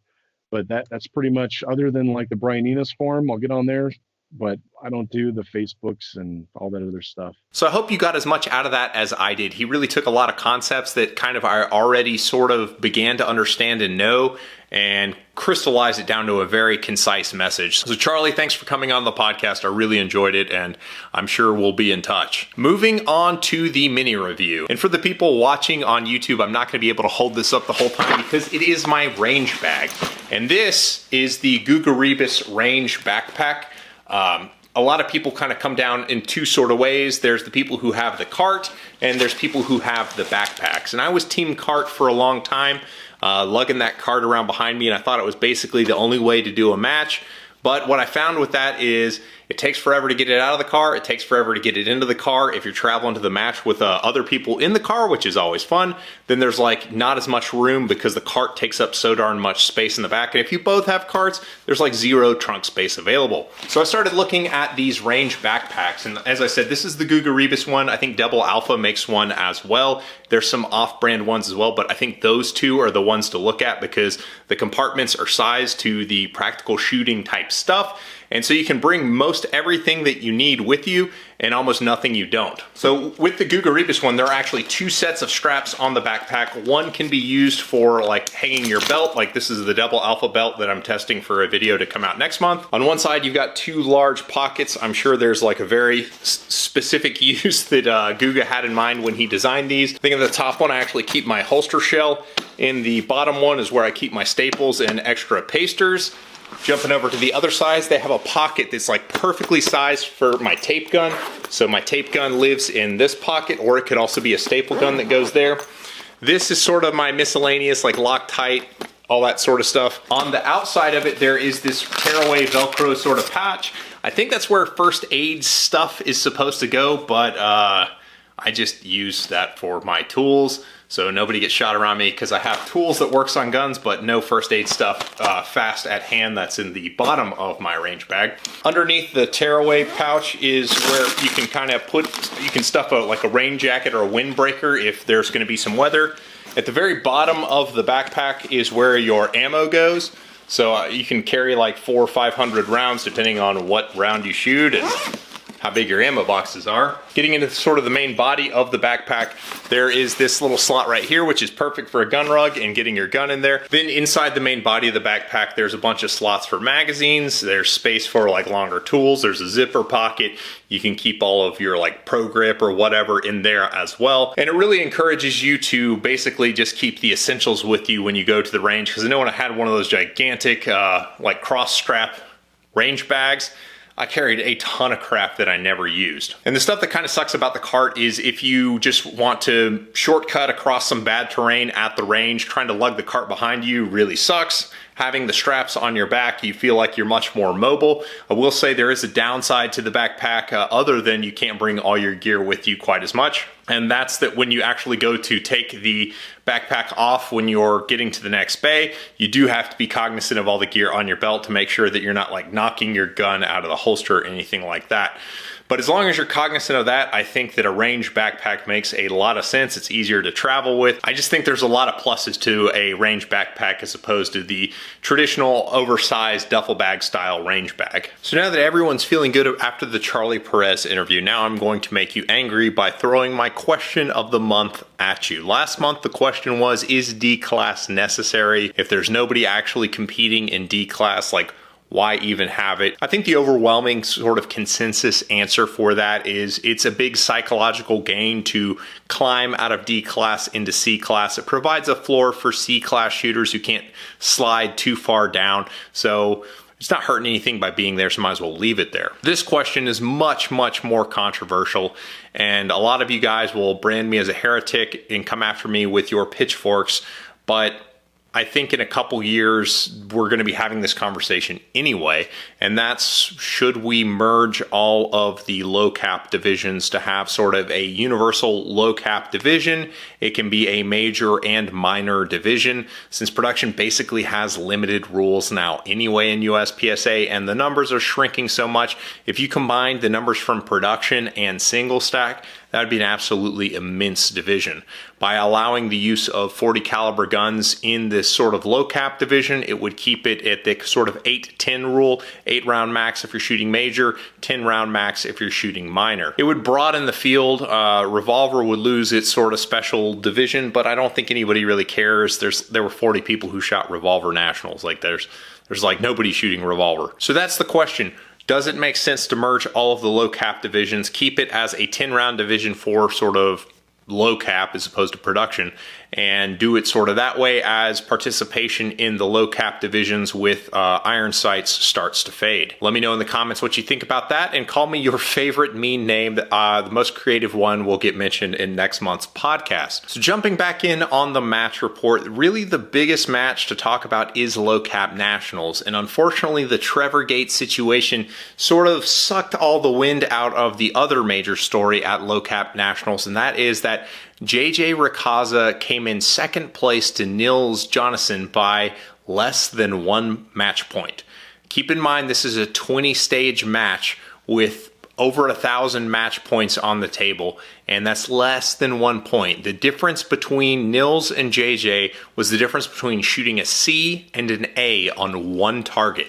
But that's pretty much, other than like the Brian Enos forum, I'll get on there, but I don't do the Facebooks and all that other stuff. So I hope you got as much out of that as I did. He really took a lot of concepts that kind of I already sort of began to understand and know and crystallized it down to a very concise message. So Charlie, thanks for coming on the podcast. I really enjoyed it, and I'm sure we'll be in touch. Moving on to the mini review. And for the people watching on YouTube, I'm not going to be able to hold this up the whole time because it is my range bag. And this is the Guga Ribas range backpack. A lot of people kind of come down in two sort of ways. There's the people who have the cart, and there's people who have the backpacks. And I was team cart for a long time, lugging that cart around behind me, and I thought it was basically the only way to do a match. But what I found with that is it takes forever to get it out of the car. It takes forever to get it into the car. If you're traveling to the match with other people in the car, which is always fun, then there's like not as much room because the cart takes up so darn much space in the back. And if you both have carts, there's like zero trunk space available. So I started looking at these range backpacks. And as I said, this is the Guga Ribas one. I think Double Alpha makes one as well. There's some off-brand ones as well, but I think those two are the ones to look at because the compartments are sized to the practical shooting type stuff. And so you can bring most everything that you need with you and almost nothing you don't. So with the Guga Ribas one, there are actually two sets of straps on the backpack. One can be used for like hanging your belt, like this is the Double Alpha belt that I'm testing for a video to come out next month. On one side, you've got two large pockets. I'm sure there's like a very specific use that Guga had in mind when he designed these. I think in the top one, I actually keep my holster shell. In the bottom one is where I keep my staples and extra pasters. Jumping over to the other side, they have a pocket that's like perfectly sized for my tape gun. So my tape gun lives in this pocket, or it could also be a staple gun that goes there. This is sort of my miscellaneous, like Loctite, all that sort of stuff. On the outside of it, there is this tearaway Velcro sort of patch. I think that's where first aid stuff is supposed to go, but I just use that for my tools. so nobody gets shot around me, because I have tools that works on guns, but no first aid stuff fast at hand. That's in the bottom of my range bag. Underneath the tearaway pouch is where you can kind of you can stuff like a rain jacket or a windbreaker if there's going to be some weather. At the very bottom of the backpack is where your ammo goes. So you can carry like 400 or 500 rounds depending on what round you shoot and how big your ammo boxes are. Getting into sort of the main body of the backpack, there is this little slot right here, which is perfect for a gun rug and getting your gun in there. Then inside the main body of the backpack, there's a bunch of slots for magazines. There's space for like longer tools. There's a zipper pocket. You can keep all of your like pro grip or whatever in there as well. And it really encourages you to basically just keep the essentials with you when you go to the range. Because I know when I had one of those gigantic like cross strap range bags, I carried a ton of crap that I never used. And the stuff that kind of sucks about the cart is if you just want to shortcut across some bad terrain at the range, trying to lug the cart behind you really sucks. Having the straps on your back, you feel like you're much more mobile. I will say there is a downside to the backpack other than you can't bring all your gear with you quite as much. And that's that when you actually go to take the backpack off when you're getting to the next bay, you do have to be cognizant of all the gear on your belt to make sure that you're not like knocking your gun out of the holster or anything like that. But as long as you're cognizant of that, I think that a range backpack makes a lot of sense. It's easier to travel with. I just think there's a lot of pluses to a range backpack as opposed to the traditional oversized duffel bag style range bag. So now that everyone's feeling good after the Charlie Perez interview, now I'm going to make you angry by throwing my question of the month at you. Last month, the question was, is D-class necessary? If there's nobody actually competing in D-class, like, why even have it? I think the overwhelming sort of consensus answer for that is it's a big psychological gain to climb out of D class into C class. It provides a floor for C class shooters who can't slide too far down. So it's not hurting anything by being there, so might as well leave it there. This question is much, much more controversial, and a lot of you guys will brand me as a heretic and come after me with your pitchforks, but I think in a couple years, we're going to be having this conversation anyway, and that's, should we merge all of the low cap divisions to have sort of a universal low cap division? It can be a major and minor division, since production basically has limited rules now anyway in USPSA, and the numbers are shrinking so much. If you combine the numbers from production and single stack, that would be an absolutely immense division. By allowing the use of 40 caliber guns in this sort of low cap division, it would keep it at the sort of 8-10 rule, 8 round max if you're shooting major, 10 round max if you're shooting minor. It would broaden the field. Revolver would lose its sort of special division, but I don't think anybody really cares. There were 40 people who shot Revolver Nationals. Like there's like nobody shooting Revolver. So that's the question. Does it make sense to merge all of the low cap divisions, keep it as a 10 round division for sort of low cap as opposed to production, and do it sort of that way as participation in the low cap divisions with iron sights starts to fade? Let me know in the comments what you think about that, and call me your favorite mean name. The most creative one will get mentioned in next month's podcast. So jumping back in on the match report, really the biggest match to talk about is Low Cap Nationals, and unfortunately the Trevorgate situation sort of sucked all the wind out of the other major story at Low Cap Nationals, and that is that JJ Ricasa came in second place to Nils Jonasson by less than 1 match point. Keep in mind, this is a 20-stage match with over 1,000 match points on the table, and that's less than 1 point. The difference between Nils and JJ was the difference between shooting a C and an A on one target.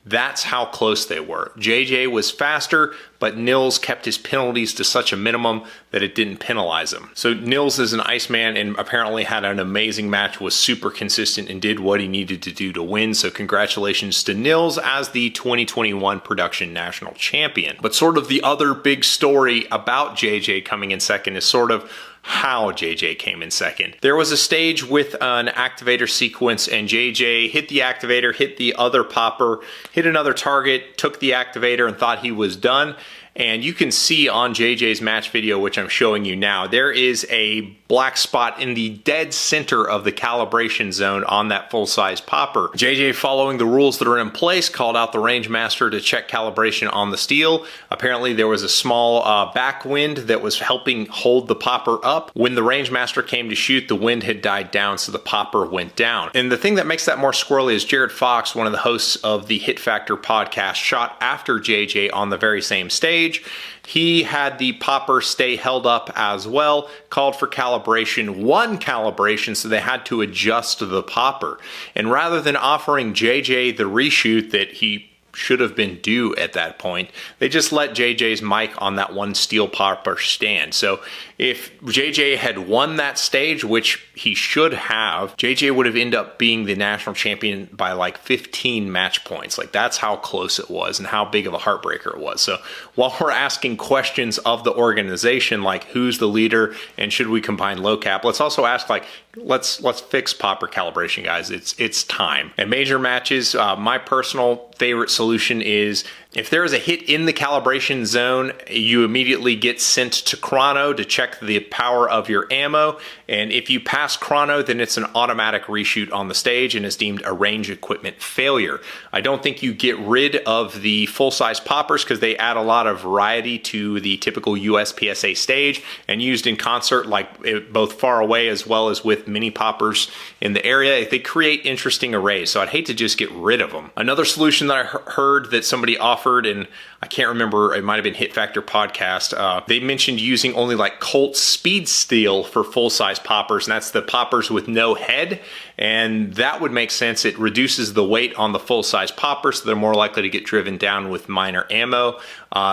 That's how close they were. JJ was faster, but Nils kept his penalties to such a minimum that it didn't penalize him. So Nils is an Iceman and apparently had an amazing match, was super consistent, and did what he needed to do to win. So congratulations to Nils as the 2021 Production National Champion. But sort of the other big story about JJ coming in second is sort of how JJ came in second. There was a stage with an activator sequence, and JJ hit the activator, hit the other popper, hit another target, took the activator, and thought he was done. And you can see on JJ's match video, which I'm showing you now, there is a black spot in the dead center of the calibration zone on that full-size popper. JJ, following the rules that are in place, called out the range master to check calibration on the steel. Apparently there was a small backwind that was helping hold the popper up. When the range master came to shoot, the wind had died down, so the popper went down. And the thing that makes that more squirrely is Jared Fox, one of the hosts of the Hit Factor podcast, shot after JJ on the very same stage. He had the popper stay held up as well, called for calibration, one calibration, so they had to adjust the popper. And rather than offering JJ the reshoot that he should have been due at that point, they just let JJ's mic on that one steel popper stand. So if JJ had won that stage, which he should have, JJ would have ended up being the national champion by like 15 match points. Like, that's how close it was and how big of a heartbreaker it was. So while we're asking questions of the organization, like who's the leader and should we combine low cap, let's also ask, like, let's fix popper calibration, guys. It's time. And major matches, my personal favorite solution is if there is a hit in the calibration zone, you immediately get sent to chrono to check the power of your ammo. And if you pass chrono, then it's an automatic reshoot on the stage and is deemed a range equipment failure. I don't think you get rid of the full-size poppers because they add a lot of variety to the typical USPSA stage, and used in concert, like both far away as well as with mini poppers in the area, they create interesting arrays. So I'd hate to just get rid of them. Another solution that I heard that somebody offered, and I can't remember, it might have been Hit Factor podcast, they mentioned using only like Colt speed steel for full-size poppers, and that's the poppers with no head. And that would make sense. It reduces the weight on the full-size poppers, so they're more likely to get driven down with minor ammo.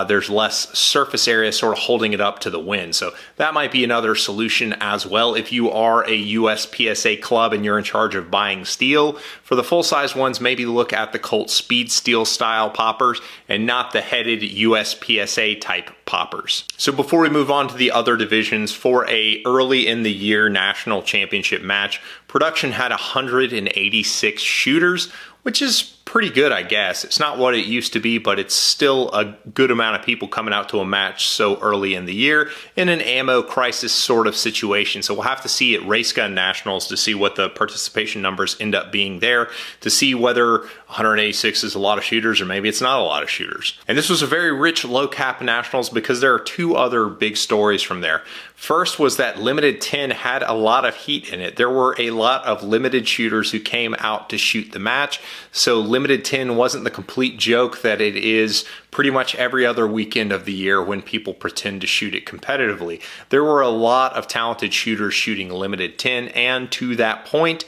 There's less surface area sort of holding it up to the wind. So that might be another solution as well if you are a USPSA club and you're in charge of buying steel. For the full-size ones, maybe look at the Colt speed steel style poppers and not the headed USPSA type poppers. So before we move on to the other divisions, for a early in the year national championship match, production had 186 shooters, which is pretty good, I guess. It's not what it used to be, but it's still a good amount of people coming out to a match so early in the year in an ammo crisis sort of situation. So we'll have to see at Race Gun Nationals to see what the participation numbers end up being there, to see whether 186 is a lot of shooters or maybe it's not a lot of shooters. And this was a very rich low cap nationals because there are two other big stories from there. First was that Limited 10 had a lot of heat in it. There were a lot of limited shooters who came out to shoot the match. So Limited 10 wasn't the complete joke that it is pretty much every other weekend of the year when people pretend to shoot it competitively. There were a lot of talented shooters shooting Limited 10, and to that point,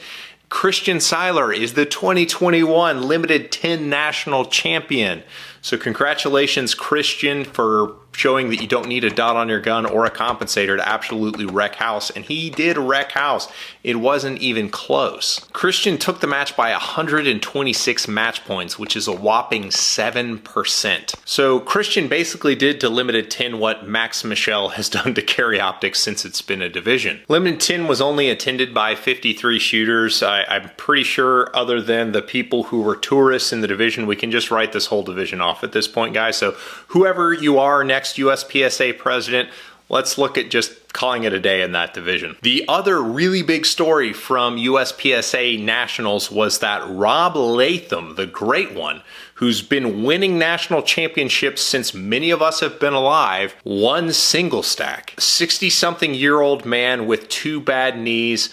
Christian Seiler is the 2021 Limited 10 National Champion. So congratulations, Christian, for showing that you don't need a dot on your gun or a compensator to absolutely wreck house. And he did wreck house. It wasn't even close. Christian took the match by 126 match points, which is a whopping 7%. So Christian basically did to Limited 10 what Max Michel has done to Carry Optics since it's been a division. Limited 10 was only attended by 53 shooters. I'm pretty sure other than the people who were tourists in the division, we can just write this whole division off at this point, guys. So whoever you are next USPSA president, let's look at just calling it a day in that division. The other really big story from USPSA Nationals was that Rob Latham, the great one, who's been winning national championships since many of us have been alive, won single stack. 60-something-year-old man with two bad knees,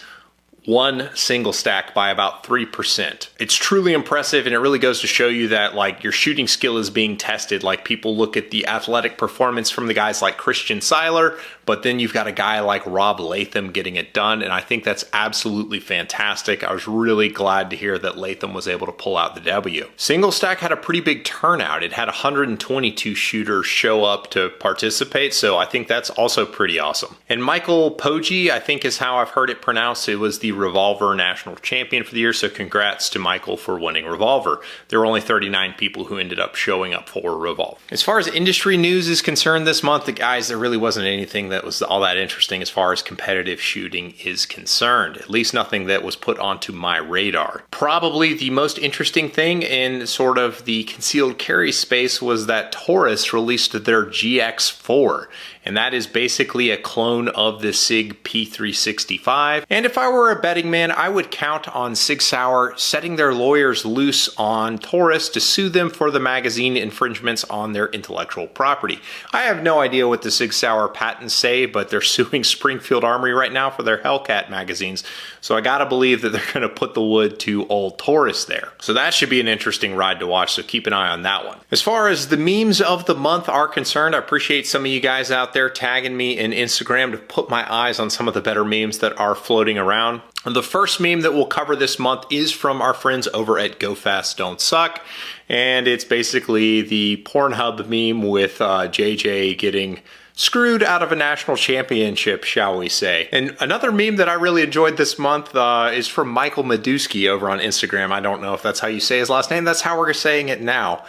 one single stack by about 3%. It's truly impressive, and it really goes to show you that like your shooting skill is being tested. Like, people look at the athletic performance from the guys like Christian Seiler, but then you've got a guy like Rob Latham getting it done, and I think that's absolutely fantastic. I was really glad to hear that Latham was able to pull out the W. Single stack had a pretty big turnout. It had 122 shooters show up to participate, so I think that's also pretty awesome. And Michael Poggi, I think is how I've heard it pronounced, it was the Revolver National Champion for the year, so congrats to Michael for winning Revolver. There were only 39 people who ended up showing up for Revolver. As far as industry news is concerned this month, guys, there really wasn't anything that was all that interesting as far as competitive shooting is concerned. At least nothing that was put onto my radar. Probably the most interesting thing in sort of the concealed carry space was that Taurus released their GX4. And that is basically a clone of the SIG P365. And if I were a betting man, I would count on Sig Sauer setting their lawyers loose on Taurus to sue them for the magazine infringements on their intellectual property. I have no idea what the Sig Sauer patents say, but they're suing Springfield Armory right now for their Hellcat magazines. So I gotta believe that they're gonna put the wood to old Taurus there. So that should be an interesting ride to watch, so keep an eye on that one. As far as the memes of the month are concerned, I appreciate some of you guys out there tagging me in Instagram to put my eyes on some of the better memes that are floating around. The first meme that we'll cover this month is from our friends over at Go Fast Don't Suck, and it's basically the Pornhub meme with JJ getting screwed out of a national championship, shall we say. And another meme that I really enjoyed this month is from Michael Meduski over on Instagram. I don't know if that's how you say his last name. That's how we're saying it now.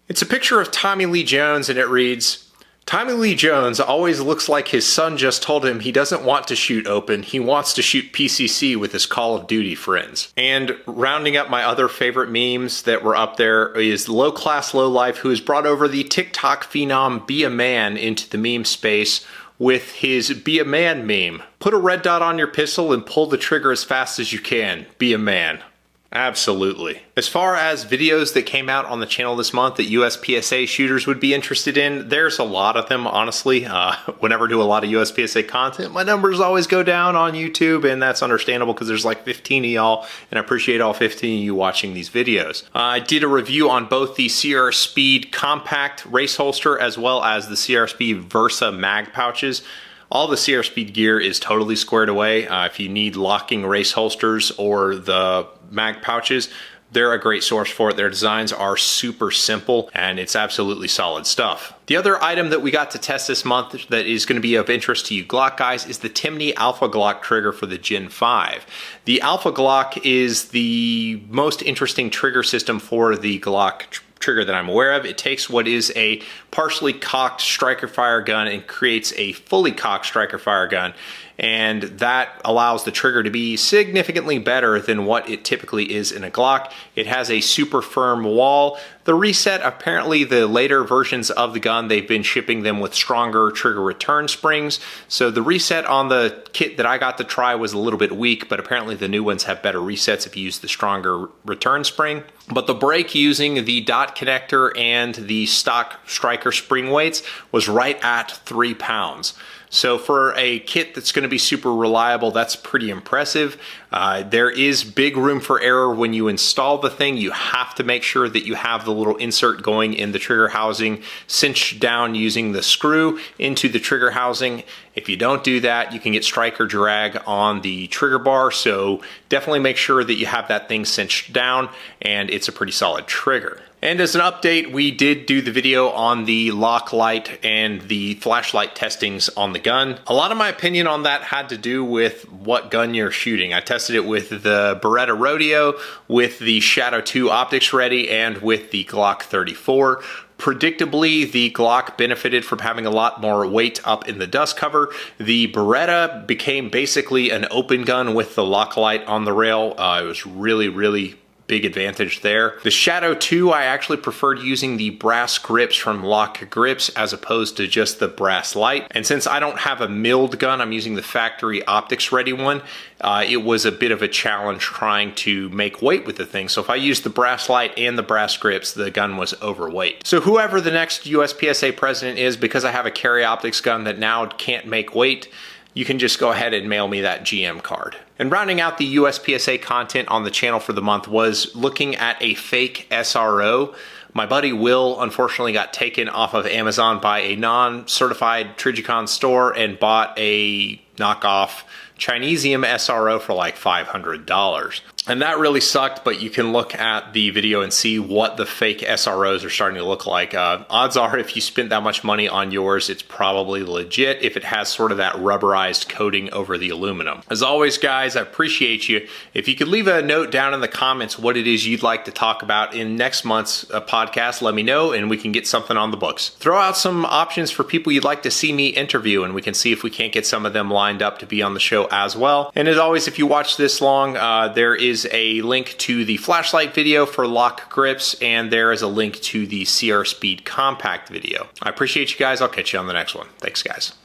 It's a picture of Tommy Lee Jones, and it reads, Tommy Lee Jones always looks like his son just told him he doesn't want to shoot open, he wants to shoot PCC with his Call of Duty friends. And rounding up my other favorite memes that were up there is Low Class Low Life, who has brought over the TikTok phenom Be a Man into the meme space with his Be a Man meme. Put a red dot on your pistol and pull the trigger as fast as you can. Be a man. Absolutely. As far as videos that came out on the channel this month that USPSA shooters would be interested in, there's a lot of them, honestly. Whenever I do a lot of USPSA content, my numbers always go down on YouTube, and that's understandable because there's like 15 of y'all, and I appreciate all 15 of you watching these videos. I did a review on both the CR Speed Compact Race Holster as well as the CR Speed Versa mag pouches. All the CR Speed gear is totally squared away. If you need locking race holsters or the mag pouches, they're a great source for it. Their designs are super simple and it's absolutely solid stuff. The other item that we got to test this month that is going to be of interest to you Glock guys is the Timney Alpha Glock trigger for the Gen 5. The Alpha Glock is the most interesting trigger system for the Glock trigger that I'm aware of. It takes what is a partially cocked striker fire gun and creates a fully cocked striker fire gun, and that allows the trigger to be significantly better than what it typically is in a Glock. It has a super firm wall. The reset, apparently the later versions of the gun, they've been shipping them with stronger trigger return springs. So the reset on the kit that I got to try was a little bit weak, but apparently the new ones have better resets if you use the stronger return spring. But the break using the dot connector and the stock striker spring weights was right at 3 pounds. So for a kit that's going to be super reliable, that's pretty impressive. There is big room for error when you install the thing. You have to make sure that you have the little insert going in the trigger housing cinched down using the screw into the trigger housing. If you don't do that, you can get striker drag on the trigger bar. So definitely make sure that you have that thing cinched down, and it's a pretty solid trigger. And as an update, we did do the video on the lock light and the flashlight testings on the gun. A lot of my opinion on that had to do with what gun you're shooting. I tested it with the Beretta Rodeo, with the Shadow 2 Optics Ready, and with the Glock 34. Predictably, the Glock benefited from having a lot more weight up in the dust cover. The Beretta became basically an open gun with the lock light on the rail. It was really big advantage there. The Shadow 2, I actually preferred using the brass grips from Lock Grips as opposed to just the brass light. And since I don't have a milled gun, I'm using the factory Optics Ready one. It was a bit of a challenge trying to make weight with the thing. So if I used the brass light and the brass grips, the gun was overweight. So whoever the next USPSA president is, because I have a carry optics gun that now can't make weight, you can just go ahead and mail me that GM card. And rounding out the USPSA content on the channel for the month was looking at a fake SRO. My buddy Will unfortunately got taken off of Amazon by a non-certified Trigicon store and bought a knockoff Chinesium SRO for like $500. And that really sucked, but you can look at the video and see what the fake SROs are starting to look like. Odds are if you spent that much money on yours, it's probably legit if it has sort of that rubberized coating over the aluminum. As always, guys, I appreciate you. If you could leave a note down in the comments what it is you'd like to talk about in next month's podcast, let me know and we can get something on the books. Throw out some options for people you'd like to see me interview and we can see if we can't get some of them lined up to be on the show as well. And as always, if you watch this long, there is a link to the flashlight video for lock grips, and there is a link to the CR Speed compact video. I appreciate you guys. I'll catch you on the next one. Thanks, guys.